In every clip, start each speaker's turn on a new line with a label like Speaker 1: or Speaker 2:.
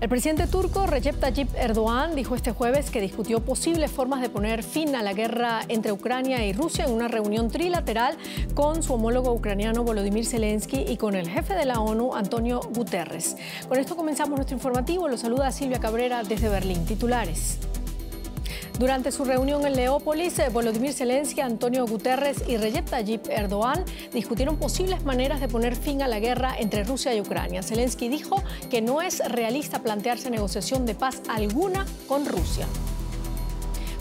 Speaker 1: El presidente turco Recep Tayyip Erdoğan dijo este jueves que discutió posibles formas de poner fin a la guerra entre Ucrania y Rusia en una reunión trilateral con su homólogo ucraniano Volodymyr Zelensky y con el jefe de la ONU, Antonio Guterres. Con esto comenzamos nuestro informativo. Lo saluda Silvia Cabrera desde Berlín. Titulares. Durante su reunión en Leópolis, Volodymyr Zelensky, Antonio Guterres y Recep Tayyip Erdoğan discutieron posibles maneras de poner fin a la guerra entre Rusia y Ucrania. Zelensky dijo que no es realista plantearse negociación de paz alguna con Rusia.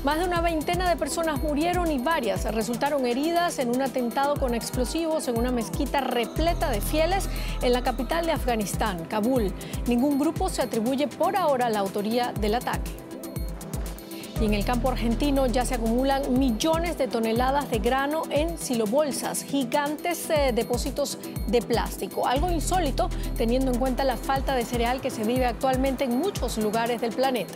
Speaker 1: Más de una veintena de personas murieron y varias resultaron heridas en un atentado con explosivos en una mezquita repleta de fieles en la capital de Afganistán, Kabul. Ningún grupo se atribuye por ahora la autoría del ataque. Y en el campo argentino ya se acumulan millones de toneladas de grano en silobolsas, gigantes depósitos de plástico. Algo insólito teniendo en cuenta la falta de cereal que se vive actualmente en muchos lugares del planeta.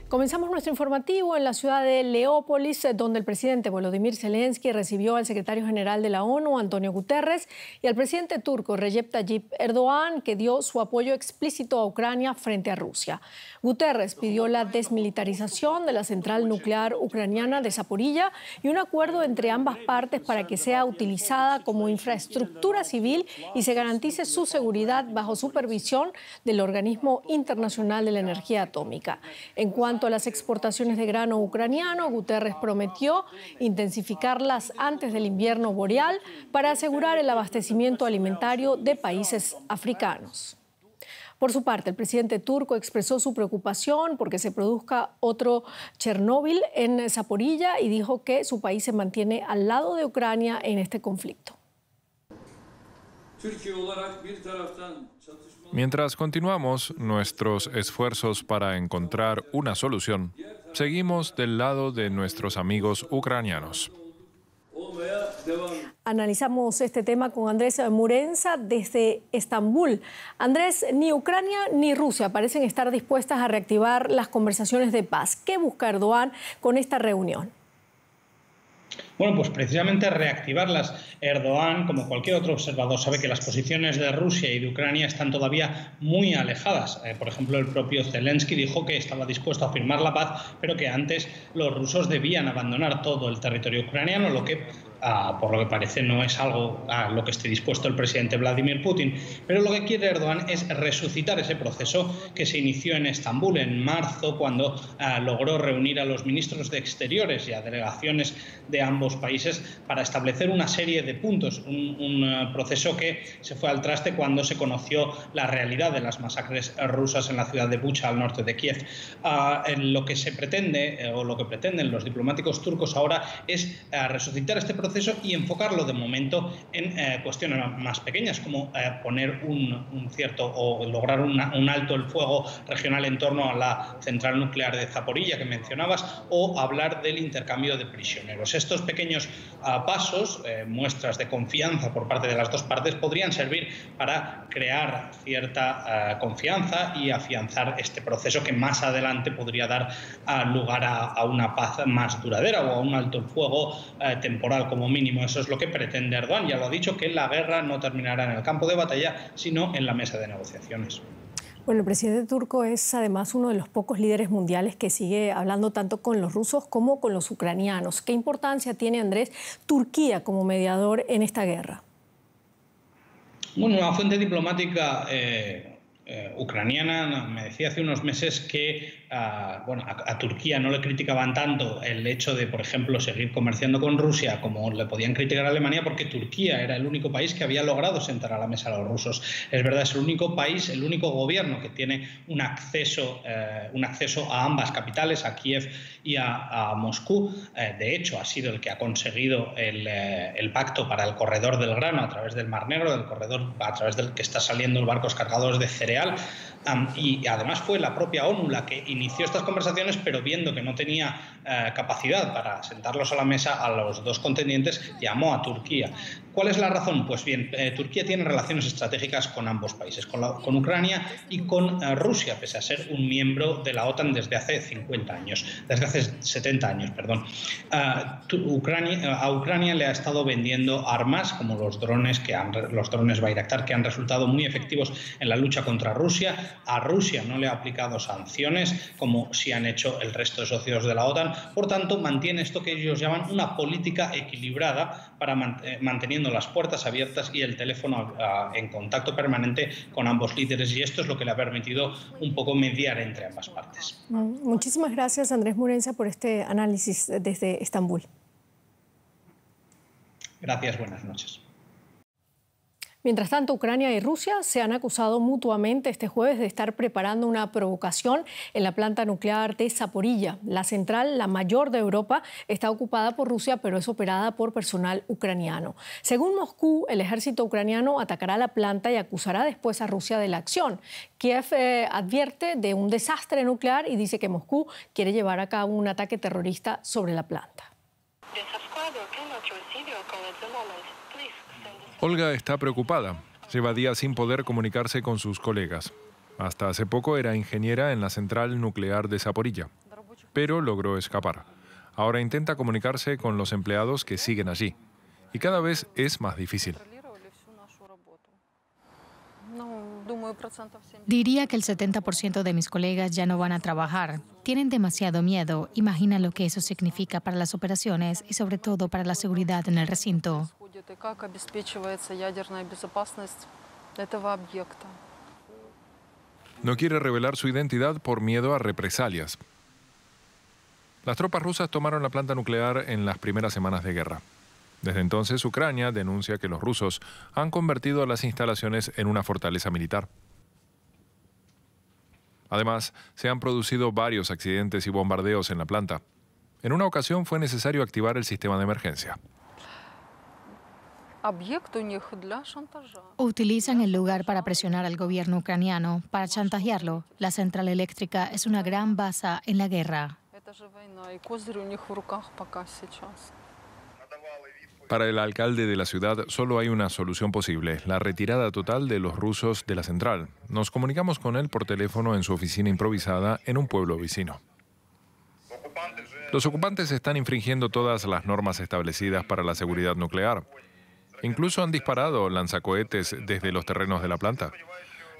Speaker 1: Comenzamos nuestro informativo en la ciudad de Leópolis, donde el presidente Volodymyr Zelensky recibió al secretario general de la ONU, Antonio Guterres, y al presidente turco Recep Tayyip Erdoğan, que dio su apoyo explícito a Ucrania frente a Rusia. Guterres pidió la desmilitarización de la central nuclear ucraniana de Zaporilla y un acuerdo entre ambas partes para que sea utilizada como infraestructura civil y se garantice su seguridad bajo supervisión del Organismo Internacional de la Energía Atómica. En cuanto a las exportaciones de grano ucraniano, Guterres prometió intensificarlas antes del invierno boreal para asegurar el abastecimiento alimentario de países africanos. Por su parte, el presidente turco expresó su preocupación porque se produzca otro Chernóbil en Zaporilla y dijo que su país se mantiene al lado de Ucrania en este conflicto.
Speaker 2: Mientras continuamos nuestros esfuerzos para encontrar una solución, seguimos del lado de nuestros amigos ucranianos.
Speaker 1: Analizamos este tema con Andrés Murenza desde Estambul. Andrés, ni Ucrania ni Rusia parecen estar dispuestas a reactivar las conversaciones de paz. ¿Qué busca Erdoğan con esta reunión?
Speaker 3: Bueno, pues precisamente reactivarlas. Erdoğan, como cualquier otro observador, sabe que las posiciones de Rusia y de Ucrania están todavía muy alejadas. Por ejemplo, el propio Zelensky dijo que estaba dispuesto a firmar la paz, pero que antes los rusos debían abandonar todo el territorio ucraniano, lo que, por lo que parece, no es algo a lo que esté dispuesto el presidente Vladimir Putin. Pero lo que quiere Erdoğan es resucitar ese proceso que se inició en Estambul en marzo, cuando logró reunir a los ministros de Exteriores y a delegaciones de ambos países para establecer una serie de puntos, un proceso que se fue al traste cuando se conoció la realidad de las masacres rusas en la ciudad de Bucha, al norte de Kiev. Lo que se pretende, o lo que pretenden los diplomáticos turcos ahora, es resucitar este proceso y enfocarlo de momento en cuestiones más pequeñas, como poner un cierto o lograr un alto el fuego regional en torno a la central nuclear de Zaporilla que mencionabas, o hablar del intercambio de prisioneros. Estos pequeños pasos, muestras de confianza por parte de las dos partes, podrían servir para crear cierta confianza y afianzar este proceso que más adelante podría dar lugar a una paz más duradera o a un alto el fuego temporal como mínimo. Eso es lo que pretende Erdoğan. Ya lo ha dicho, que la guerra no terminará en el campo de batalla, sino en la mesa de negociaciones.
Speaker 1: Bueno, el presidente turco es además uno de los pocos líderes mundiales que sigue hablando tanto con los rusos como con los ucranianos. ¿Qué importancia tiene, Andrés, Turquía como mediador en esta guerra?
Speaker 3: Bueno, una fuente diplomática ucraniana me decía hace unos meses que a Turquía no le criticaban tanto el hecho de, por ejemplo, seguir comerciando con Rusia como le podían criticar a Alemania, porque Turquía era el único país que había logrado sentar a la mesa a los rusos. Es verdad, es el único país, el único gobierno que tiene un acceso a ambas capitales, a Kiev y a Moscú. De hecho, ha sido el que ha conseguido el pacto para el corredor del grano a través del Mar Negro, del corredor a través del que está saliendo los barcos cargados de cereales real. Y además fue la propia ONU la que inició estas conversaciones, pero viendo que no tenía capacidad para sentarlos a la mesa a los dos contendientes, llamó a Turquía. ¿Cuál es la razón? Pues bien, Turquía tiene relaciones estratégicas con ambos países, con Ucrania y con Rusia, pese a ser un miembro de la OTAN desde hace 70 años, perdón. A Ucrania le ha estado vendiendo armas como los drones Bayraktar, que han resultado muy efectivos en la lucha contra Rusia. A Rusia no le ha aplicado sanciones como sí han hecho el resto de socios de la OTAN. Por tanto, mantiene esto que ellos llaman una política equilibrada, para manteniendo las puertas abiertas y el teléfono en contacto permanente con ambos líderes, y esto es lo que le ha permitido un poco mediar entre ambas partes.
Speaker 1: Muchísimas gracias, Andrés Murenza, por este análisis desde Estambul.
Speaker 3: Gracias, buenas noches.
Speaker 1: Mientras tanto, Ucrania y Rusia se han acusado mutuamente este jueves de estar preparando una provocación en la planta nuclear de Zaporilla. La central, la mayor de Europa, está ocupada por Rusia, pero es operada por personal ucraniano. Según Moscú, el ejército ucraniano atacará la planta y acusará después a Rusia de la acción. Kiev advierte de un desastre nuclear y dice que Moscú quiere llevar a cabo un ataque terrorista sobre la planta.
Speaker 2: Olga está preocupada. Lleva días sin poder comunicarse con sus colegas. Hasta hace poco era ingeniera en la central nuclear de Zaporilla, pero logró escapar. Ahora intenta comunicarse con los empleados que siguen allí, y cada vez es más difícil.
Speaker 4: Diría que el 70% de mis colegas ya no van a trabajar. Tienen demasiado miedo. Imagina lo que eso significa para las operaciones y sobre todo para la seguridad en el recinto.
Speaker 2: No quiere revelar su identidad por miedo a represalias. Las tropas rusas tomaron la planta nuclear en las primeras semanas de guerra. Desde entonces, Ucrania denuncia que los rusos han convertido las instalaciones en una fortaleza militar. Además, se han producido varios accidentes y bombardeos en la planta. En una ocasión fue necesario activar el sistema de emergencia.
Speaker 4: Utilizan el lugar para presionar al gobierno ucraniano, para chantajearlo. La central eléctrica es una gran baza en la guerra.
Speaker 2: Para el alcalde de la ciudad solo hay una solución posible: la retirada total de los rusos de la central. Nos comunicamos con él por teléfono en su oficina improvisada en un pueblo vecino. Los ocupantes están infringiendo todas las normas establecidas para la seguridad nuclear. Incluso han disparado lanzacohetes desde los terrenos de la planta.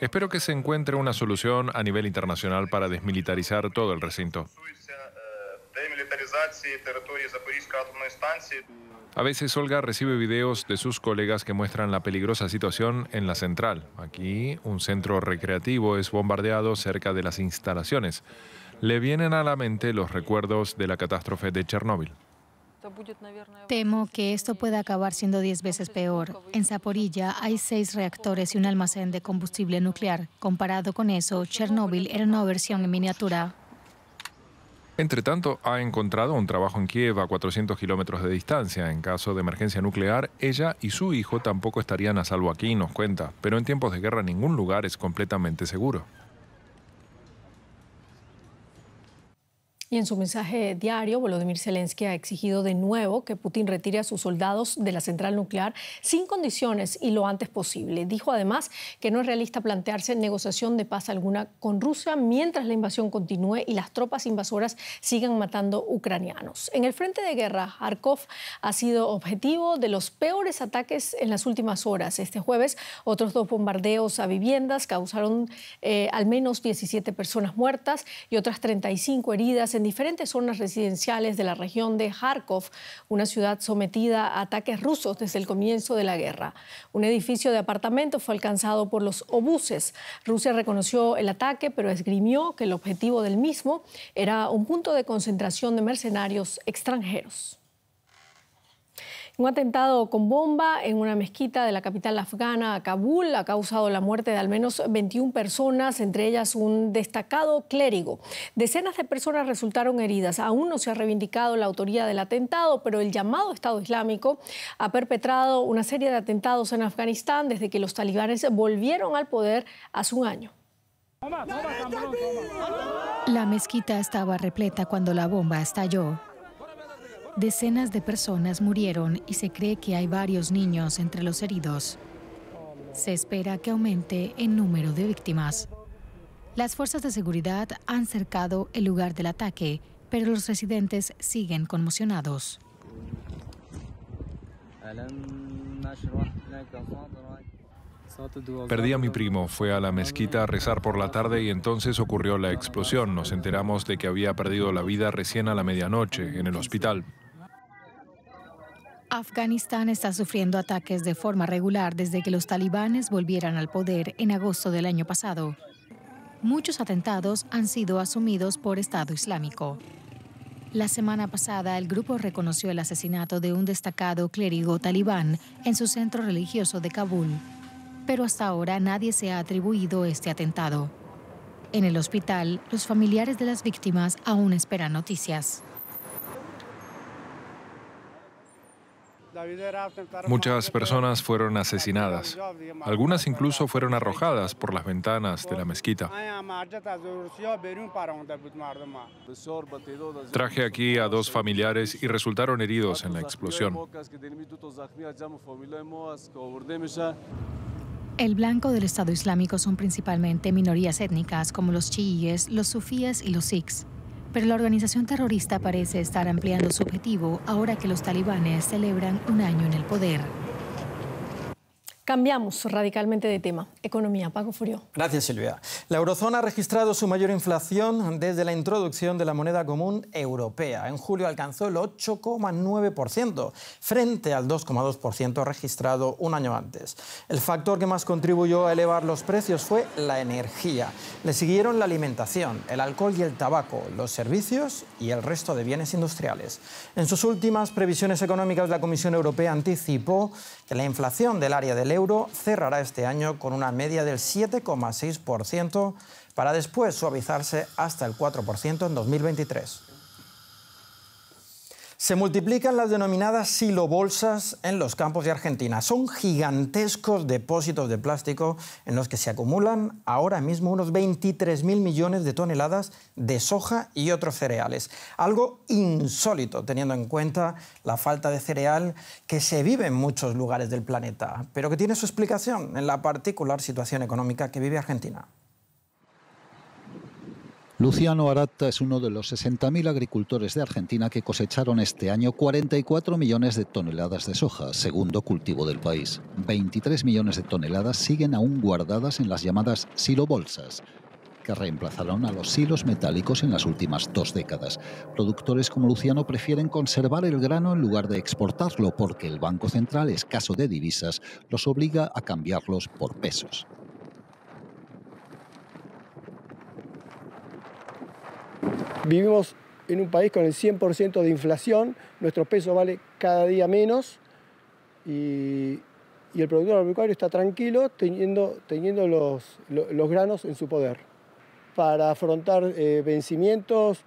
Speaker 2: Espero que se encuentre una solución a nivel internacional para desmilitarizar todo el recinto. A veces Olga recibe videos de sus colegas que muestran la peligrosa situación en la central. Aquí, un centro recreativo es bombardeado cerca de las instalaciones. Le vienen a la mente los recuerdos de la catástrofe de Chernóbil.
Speaker 4: Temo que esto pueda acabar siendo 10 veces peor. En Zaporilla hay 6 reactores y un almacén de combustible nuclear. Comparado con eso, Chernóbil era una versión en miniatura.
Speaker 2: Entre tanto, ha encontrado un trabajo en Kiev a 400 kilómetros de distancia. En caso de emergencia nuclear, ella y su hijo tampoco estarían a salvo aquí, nos cuenta. Pero en tiempos de guerra ningún lugar es completamente seguro.
Speaker 1: Y en su mensaje diario, Volodymyr Zelensky ha exigido de nuevo que Putin retire a sus soldados de la central nuclear sin condiciones y lo antes posible. Dijo además que no es realista plantearse negociación de paz alguna con Rusia mientras la invasión continúe y las tropas invasoras sigan matando ucranianos. En el frente de guerra, Kharkov ha sido objetivo de los peores ataques en las últimas horas. Este jueves, otros 2 bombardeos a viviendas causaron al menos 17 personas muertas y otras 35 heridas en diferentes zonas residenciales de la región de Kharkov, una ciudad sometida a ataques rusos desde el comienzo de la guerra. Un edificio de apartamentos fue alcanzado por los obuses. Rusia reconoció el ataque, pero esgrimió que el objetivo del mismo era un punto de concentración de mercenarios extranjeros. Un atentado con bomba en una mezquita de la capital afgana, Kabul, ha causado la muerte de al menos 21 personas, entre ellas un destacado clérigo. Decenas de personas resultaron heridas. Aún no se ha reivindicado la autoría del atentado, pero el llamado Estado Islámico ha perpetrado una serie de atentados en Afganistán desde que los talibanes volvieron al poder hace un año.
Speaker 4: La mezquita estaba repleta cuando la bomba estalló. Decenas de personas murieron y se cree que hay varios niños entre los heridos. Se espera que aumente el número de víctimas. Las fuerzas de seguridad han cercado el lugar del ataque, pero los residentes siguen conmocionados.
Speaker 2: Perdí a mi primo, fue a la mezquita a rezar por la tarde y entonces ocurrió la explosión. Nos enteramos de que había perdido la vida recién a la medianoche en el hospital.
Speaker 4: Afganistán está sufriendo ataques de forma regular desde que los talibanes volvieran al poder en agosto del año pasado. Muchos atentados han sido asumidos por Estado Islámico. La semana pasada, el grupo reconoció el asesinato de un destacado clérigo talibán en su centro religioso de Kabul. Pero hasta ahora nadie se ha atribuido este atentado. En el hospital, los familiares de las víctimas aún esperan noticias.
Speaker 2: Muchas personas fueron asesinadas. Algunas incluso fueron arrojadas por las ventanas de la mezquita. Traje aquí a 2 familiares y resultaron heridos en la explosión.
Speaker 4: El blanco del Estado Islámico son principalmente minorías étnicas como los chiíes, los sufíes y los sikhs. Pero la organización terrorista parece estar ampliando su objetivo ahora que los talibanes celebran un año en el poder.
Speaker 1: Cambiamos radicalmente de tema. Economía. Paco Furió.
Speaker 5: Gracias, Silvia. La eurozona ha registrado su mayor inflación desde la introducción de la moneda común europea. En julio alcanzó el 8,9%, frente al 2,2% registrado un año antes. El factor que más contribuyó a elevar los precios fue la energía. Le siguieron la alimentación, el alcohol y el tabaco, los servicios y el resto de bienes industriales. En sus últimas previsiones económicas, la Comisión Europea anticipó que la inflación del área del euro cerrará este año con una media del 7,6% para después suavizarse hasta el 4% en 2023. Se multiplican las denominadas silobolsas en los campos de Argentina. Son gigantescos depósitos de plástico en los que se acumulan ahora mismo unos 23.000 millones de toneladas de soja y otros cereales. Algo insólito teniendo en cuenta la falta de cereal que se vive en muchos lugares del planeta, pero que tiene su explicación en la particular situación económica que vive Argentina.
Speaker 6: Luciano Aratta es uno de los 60.000 agricultores de Argentina que cosecharon este año 44 millones de toneladas de soja, segundo cultivo del país. 23 millones de toneladas siguen aún guardadas en las llamadas silobolsas, que reemplazaron a los silos metálicos en las últimas 2 décadas. Productores como Luciano prefieren conservar el grano en lugar de exportarlo porque el Banco Central, escaso de divisas, los obliga a cambiarlos por pesos.
Speaker 7: Vivimos en un país con el 100% de inflación, nuestro peso vale cada día menos y el productor agropecuario está tranquilo teniendo los granos en su poder para afrontar vencimientos,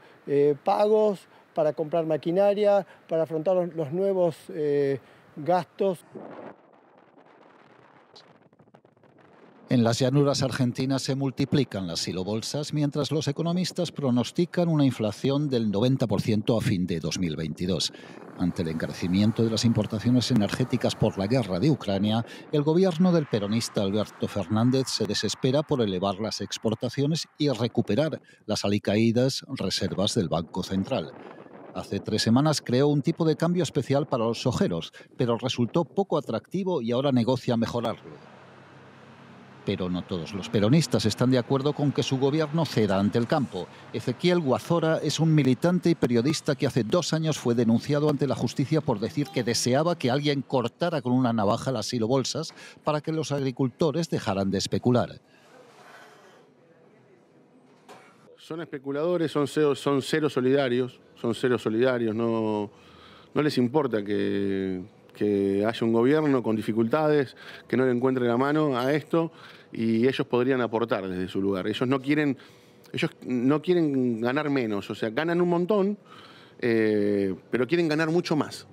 Speaker 7: pagos, para comprar maquinaria, para afrontar los nuevos gastos.
Speaker 6: En las llanuras argentinas se multiplican las silobolsas, mientras los economistas pronostican una inflación del 90% a fin de 2022. Ante el encarecimiento de las importaciones energéticas por la guerra de Ucrania, el gobierno del peronista Alberto Fernández se desespera por elevar las exportaciones y recuperar las alicaídas reservas del Banco Central. Hace 3 semanas creó un tipo de cambio especial para los sojeros, pero resultó poco atractivo y ahora negocia mejorarlo. Pero no todos los peronistas están de acuerdo con que su gobierno ceda ante el campo. Ezequiel Guazora es un militante y periodista que hace 2 años fue denunciado ante la justicia por decir que deseaba que alguien cortara con una navaja las silobolsas para que los agricultores dejaran de especular.
Speaker 8: Son especuladores, son cero solidarios, no les importa que haya un gobierno con dificultades, que no le encuentre la mano a esto y ellos podrían aportar desde su lugar. Ellos no quieren ganar menos, o sea, ganan un montón, pero quieren ganar mucho más.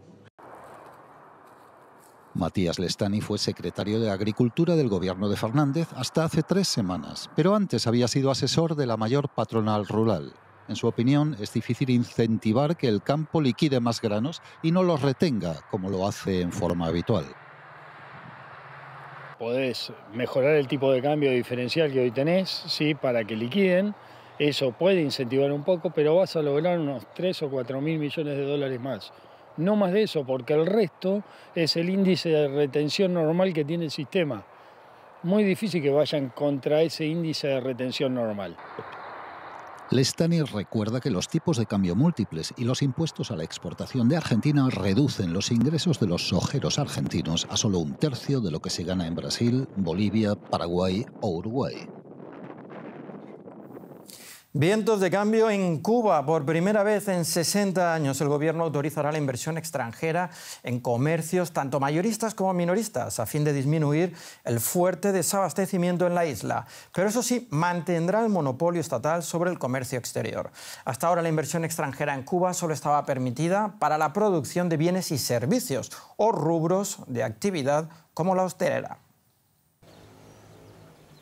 Speaker 6: Matías Lestani fue secretario de Agricultura del gobierno de Fernández hasta hace 3 semanas, pero antes había sido asesor de la mayor patronal rural. En su opinión, es difícil incentivar que el campo liquide más granos y no los retenga, como lo hace en forma habitual.
Speaker 9: Podés mejorar el tipo de cambio diferencial que hoy tenés, sí, para que liquiden. Eso puede incentivar un poco, pero vas a lograr unos 3 o 4 mil millones de dólares más. No más de eso, porque el resto es el índice de retención normal que tiene el sistema. Muy difícil que vayan contra ese índice de retención normal.
Speaker 6: Lestani recuerda que los tipos de cambio múltiples y los impuestos a la exportación de Argentina reducen los ingresos de los sojeros argentinos a solo 1/3 de lo que se gana en Brasil, Bolivia, Paraguay o Uruguay.
Speaker 5: Vientos de cambio en Cuba. Por primera vez en 60 años el gobierno autorizará la inversión extranjera en comercios tanto mayoristas como minoristas a fin de disminuir el fuerte desabastecimiento en la isla. Pero eso sí, mantendrá el monopolio estatal sobre el comercio exterior. Hasta ahora la inversión extranjera en Cuba solo estaba permitida para la producción de bienes y servicios o rubros de actividad como la hostelera.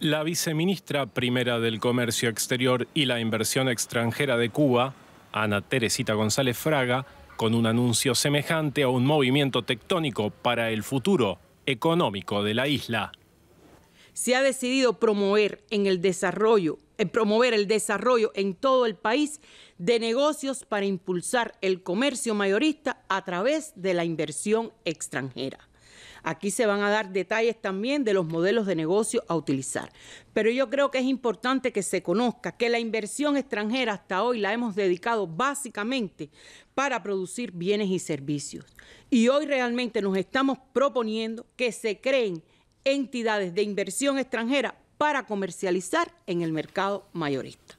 Speaker 2: La viceministra primera del Comercio Exterior y la Inversión Extranjera de Cuba, Ana Teresita González Fraga, con un anuncio semejante a un movimiento tectónico para el futuro económico de la isla.
Speaker 10: Se ha decidido promover el desarrollo en todo el país de negocios para impulsar el comercio mayorista a través de la inversión extranjera. Aquí se van a dar detalles también de los modelos de negocio a utilizar. Pero yo creo que es importante que se conozca que la inversión extranjera hasta hoy la hemos dedicado básicamente para producir bienes y servicios. Y hoy realmente nos estamos proponiendo que se creen entidades de inversión extranjera para comercializar en el mercado mayorista.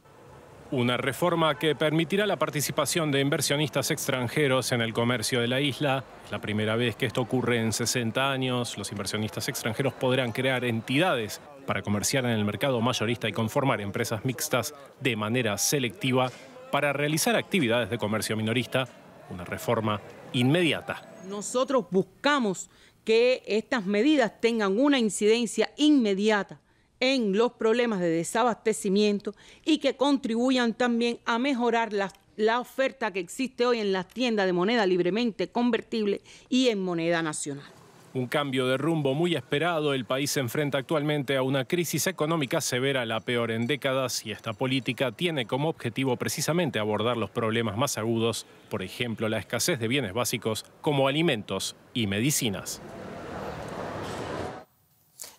Speaker 2: Una reforma que permitirá la participación de inversionistas extranjeros en el comercio de la isla. Es la primera vez que esto ocurre en 60 años. Los inversionistas extranjeros podrán crear entidades para comerciar en el mercado mayorista y conformar empresas mixtas de manera selectiva para realizar actividades de comercio minorista. Una reforma inmediata.
Speaker 10: Nosotros buscamos que estas medidas tengan una incidencia inmediata en los problemas de desabastecimiento y que contribuyan también a mejorar la oferta que existe hoy en las tiendas de moneda libremente convertible y en moneda nacional.
Speaker 2: Un cambio de rumbo muy esperado. El país se enfrenta actualmente a una crisis económica severa, la peor en décadas, y esta política tiene como objetivo precisamente abordar los problemas más agudos, por ejemplo, la escasez de bienes básicos como alimentos y medicinas.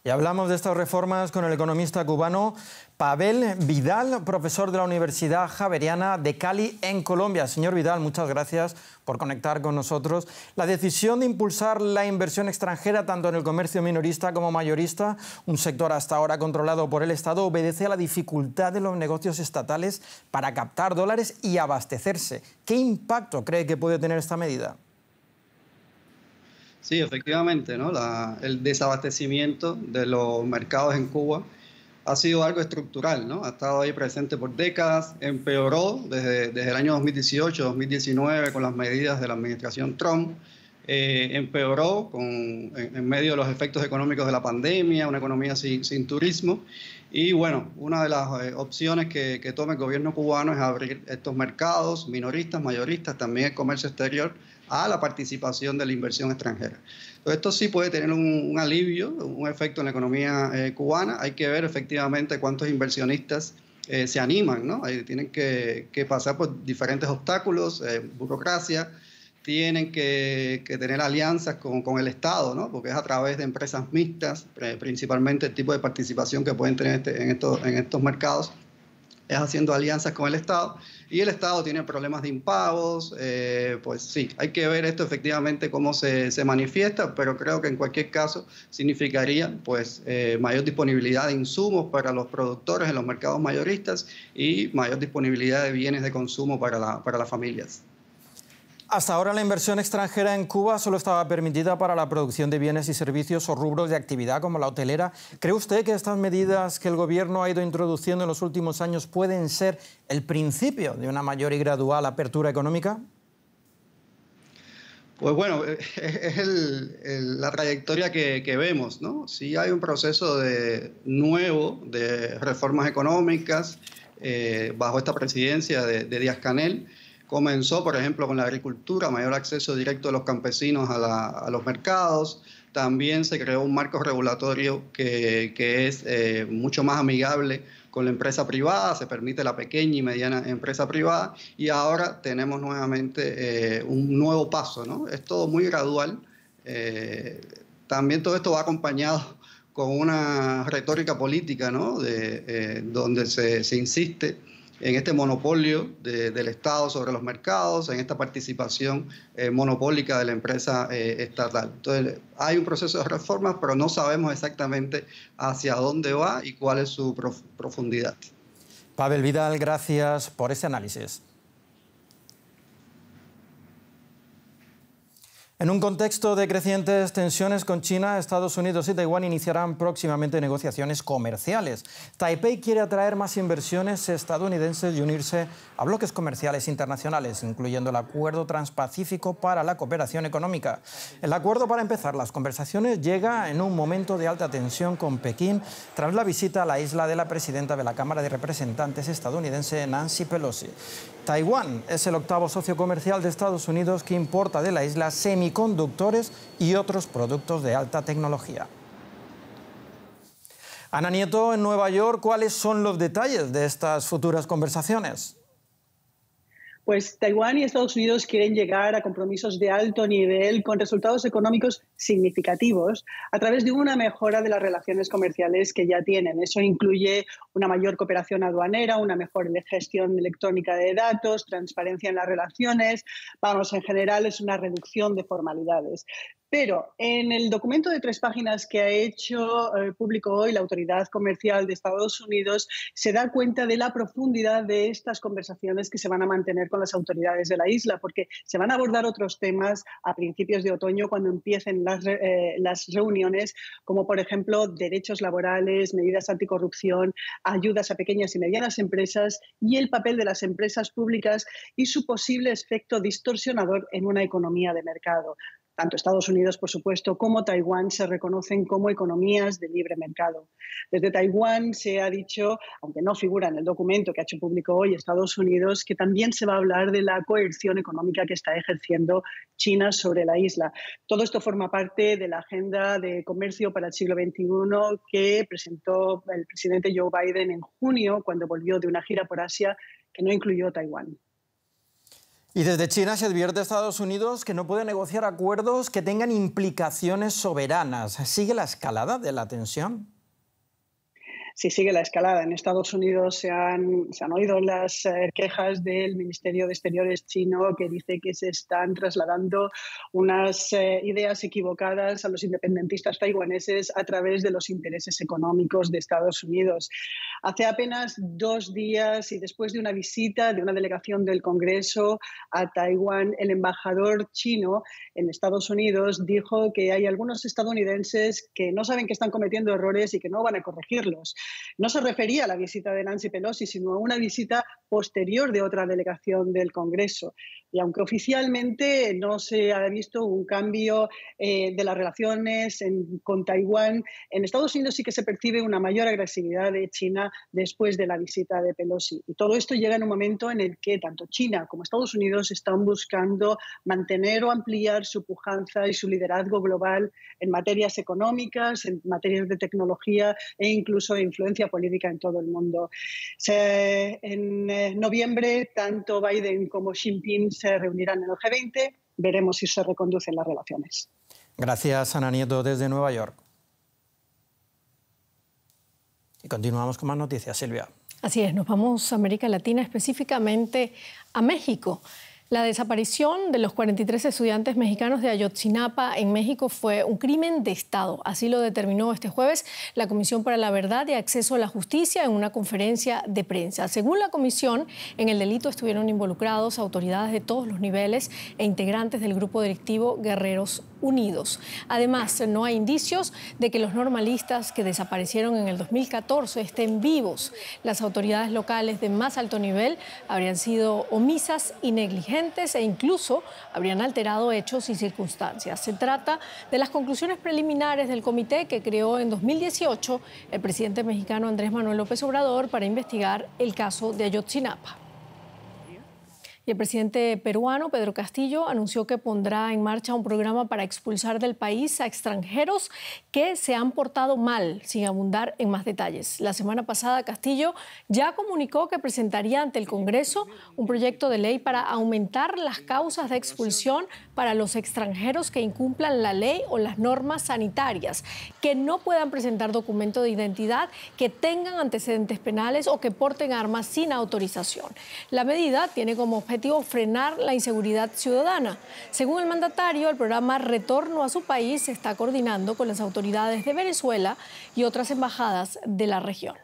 Speaker 5: Y hablamos de estas reformas con el economista cubano Pavel Vidal, profesor de la Universidad Javeriana de Cali, en Colombia. Señor Vidal, muchas gracias por conectar con nosotros. La decisión de impulsar la inversión extranjera tanto en el comercio minorista como mayorista, un sector hasta ahora controlado por el Estado, obedece a la dificultad de los negocios estatales para captar dólares y abastecerse. ¿Qué impacto cree que puede tener esta medida?
Speaker 11: Sí, efectivamente, ¿no? El desabastecimiento de los mercados en Cuba ha sido algo estructural, ¿no? Ha estado ahí presente por décadas, empeoró desde el año 2018, 2019 con las medidas de la administración Trump, empeoró en medio de los efectos económicos de la pandemia, una economía sin turismo. Y bueno, una de las opciones que toma el gobierno cubano es abrir estos mercados minoristas, mayoristas, también el comercio exterior, a la participación de la inversión extranjera. Entonces, esto sí puede tener un alivio, un efecto en la economía cubana. Hay que ver efectivamente cuántos inversionistas se animan, ¿no? Tienen que pasar por diferentes obstáculos, burocracia, tienen que tener alianzas con el Estado, ¿no? Porque es a través de empresas mixtas, principalmente el tipo de participación que pueden tener en estos mercados, es haciendo alianzas con el Estado, y el Estado tiene problemas de impagos. Pues sí, hay que ver esto efectivamente cómo se manifiesta, pero creo que en cualquier caso significaría pues mayor disponibilidad de insumos para los productores en los mercados mayoristas y mayor disponibilidad de bienes de consumo para las familias.
Speaker 5: Hasta ahora la inversión extranjera en Cuba solo estaba permitida para la producción de bienes y servicios o rubros de actividad como la hotelera. ¿Cree usted que estas medidas que el gobierno ha ido introduciendo en los últimos años pueden ser el principio de una mayor y gradual apertura económica?
Speaker 11: Pues bueno, es la trayectoria que vemos, ¿no? Sí hay un proceso nuevo de reformas económicas bajo esta presidencia de Díaz-Canel. Comenzó, por ejemplo, con la agricultura, mayor acceso directo de los campesinos a los mercados. También se creó un marco regulatorio que es mucho más amigable con la empresa privada, se permite la pequeña y mediana empresa privada, y ahora tenemos nuevamente un nuevo paso, ¿no? Es todo muy gradual. También todo esto va acompañado con una retórica política, ¿no? Donde se insiste en este monopolio del Estado sobre los mercados, en esta participación monopólica de la empresa estatal. Entonces, hay un proceso de reformas, pero no sabemos exactamente hacia dónde va y cuál es su profundidad.
Speaker 5: Pavel Vidal, gracias por este análisis. En un contexto de crecientes tensiones con China, Estados Unidos y Taiwán iniciarán próximamente negociaciones comerciales. Taipei quiere atraer más inversiones estadounidenses y unirse a bloques comerciales internacionales, incluyendo el Acuerdo Transpacífico para la Cooperación Económica. El acuerdo para empezar las conversaciones llega en un momento de alta tensión con Pekín tras la visita a la isla de la presidenta de la Cámara de Representantes estadounidense, Nancy Pelosi. Taiwán es el octavo socio comercial de Estados Unidos que importa de la isla semiconductores y otros productos de alta tecnología. Ana Nieto, en Nueva York, ¿cuáles son los detalles de estas futuras conversaciones?
Speaker 12: Pues Taiwán y Estados Unidos quieren llegar a compromisos de alto nivel con resultados económicos significativos a través de una mejora de las relaciones comerciales que ya tienen. Eso incluye una mayor cooperación aduanera, una mejor gestión electrónica de datos, transparencia en las relaciones. Vamos, en general es una reducción de formalidades. Pero en el documento de 3 páginas que ha hecho público hoy la Autoridad Comercial de Estados Unidos, se da cuenta de la profundidad de estas conversaciones que se van a mantener con las autoridades de la isla, porque se van a abordar otros temas a principios de otoño cuando empiecen las reuniones, como por ejemplo derechos laborales, medidas anticorrupción, ayudas a pequeñas y medianas empresas y el papel de las empresas públicas y su posible efecto distorsionador en una economía de mercado. Tanto Estados Unidos, por supuesto, como Taiwán se reconocen como economías de libre mercado. Desde Taiwán se ha dicho, aunque no figura en el documento que ha hecho público hoy Estados Unidos, que también se va a hablar de la coerción económica que está ejerciendo China sobre la isla. Todo esto forma parte de la agenda de comercio para el siglo XXI que presentó el presidente Joe Biden en junio, cuando volvió de una gira por Asia que no incluyó Taiwán.
Speaker 5: Y desde China se advierte a Estados Unidos que no puede negociar acuerdos que tengan implicaciones soberanas. ¿Sigue la escalada de la tensión?
Speaker 12: Sí, sigue la escalada. En Estados Unidos se han oído las quejas del Ministerio de Exteriores chino, que dice que se están trasladando unas ideas equivocadas a los independentistas taiwaneses a través de los intereses económicos de Estados Unidos. Hace apenas 2 días y después de una visita de una delegación del Congreso a Taiwán, el embajador chino en Estados Unidos dijo que hay algunos estadounidenses que no saben que están cometiendo errores y que no van a corregirlos. No se refería a la visita de Nancy Pelosi, sino a una visita posterior de otra delegación del Congreso. Y aunque oficialmente no se ha visto un cambio de las relaciones con Taiwán, en Estados Unidos sí que se percibe una mayor agresividad de China después de la visita de Pelosi. Y todo esto llega en un momento en el que tanto China como Estados Unidos están buscando mantener o ampliar su pujanza y su liderazgo global en materias económicas, en materias de tecnología e incluso de influencia política en todo el mundo. En noviembre, tanto Biden como Xi Jinping se reunirán en el G20. Veremos si se reconducen las relaciones.
Speaker 5: Gracias, Ana Nieto, desde Nueva York. Y continuamos con más noticias, Silvia.
Speaker 1: Así es, nos vamos a América Latina, específicamente a México. La desaparición de los 43 estudiantes mexicanos de Ayotzinapa en México fue un crimen de Estado. Así lo determinó este jueves la Comisión para la Verdad y Acceso a la Justicia en una conferencia de prensa. Según la comisión, en el delito estuvieron involucrados autoridades de todos los niveles e integrantes del grupo delictivo Guerreros Unidos. Además, no hay indicios de que los normalistas que desaparecieron en el 2014 estén vivos. Las autoridades locales de más alto nivel habrían sido omisas y negligentes e incluso habrían alterado hechos y circunstancias. Se trata de las conclusiones preliminares del comité que creó en 2018 el presidente mexicano Andrés Manuel López Obrador para investigar el caso de Ayotzinapa. Y el presidente peruano, Pedro Castillo, anunció que pondrá en marcha un programa para expulsar del país a extranjeros que se han portado mal, sin abundar en más detalles. La semana pasada, Castillo ya comunicó que presentaría ante el Congreso un proyecto de ley para aumentar las causas de expulsión para los extranjeros que incumplan la ley o las normas sanitarias, que no puedan presentar documento de identidad, que tengan antecedentes penales o que porten armas sin autorización. La medida tiene como objetivo frenar la inseguridad ciudadana. Según el mandatario, el programa Retorno a su país se está coordinando con las autoridades de Venezuela y otras embajadas de la región.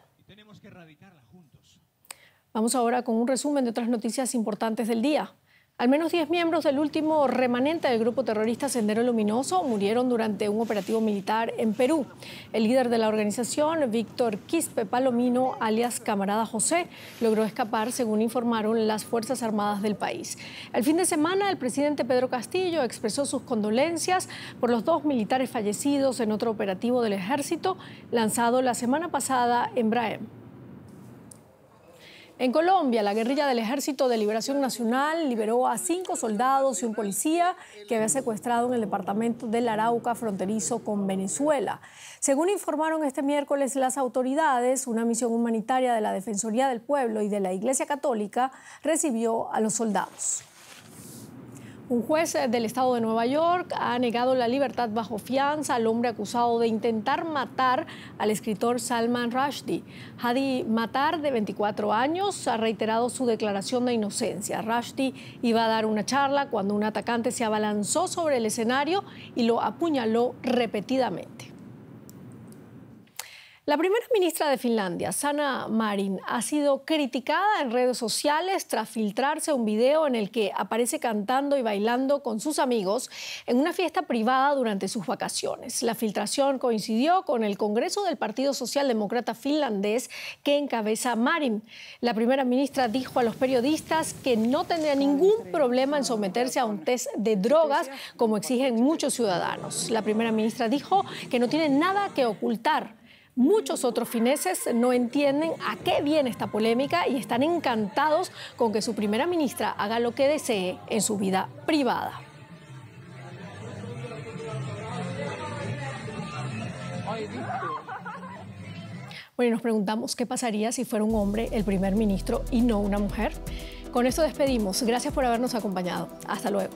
Speaker 1: Vamos ahora con un resumen de otras noticias importantes del día. Al menos 10 miembros del último remanente del grupo terrorista Sendero Luminoso murieron durante un operativo militar en Perú. El líder de la organización, Víctor Quispe Palomino, alias Camarada José, logró escapar, según informaron las Fuerzas Armadas del país. El fin de semana, el presidente Pedro Castillo expresó sus condolencias por los 2 militares fallecidos en otro operativo del ejército lanzado la semana pasada en Braem. En Colombia, la guerrilla del Ejército de Liberación Nacional liberó a 5 soldados y un policía que había secuestrado en el departamento del Arauca, fronterizo con Venezuela. Según informaron este miércoles las autoridades, una misión humanitaria de la Defensoría del Pueblo y de la Iglesia Católica recibió a los soldados. Un juez del estado de Nueva York ha negado la libertad bajo fianza al hombre acusado de intentar matar al escritor Salman Rushdie. Hadi Matar, de 24 años, ha reiterado su declaración de inocencia. Rushdie iba a dar una charla cuando un atacante se abalanzó sobre el escenario y lo apuñaló repetidamente. La primera ministra de Finlandia, Sanna Marin, ha sido criticada en redes sociales tras filtrarse un video en el que aparece cantando y bailando con sus amigos en una fiesta privada durante sus vacaciones. La filtración coincidió con el Congreso del Partido Socialdemócrata finlandés que encabeza Marin. La primera ministra dijo a los periodistas que no tendría ningún problema en someterse a un test de drogas como exigen muchos ciudadanos. La primera ministra dijo que no tiene nada que ocultar. Muchos otros fineses no entienden a qué viene esta polémica y están encantados con que su primera ministra haga lo que desee en su vida privada. Bueno, y nos preguntamos qué pasaría si fuera un hombre el primer ministro y no una mujer. Con esto despedimos. Gracias por habernos acompañado. Hasta luego.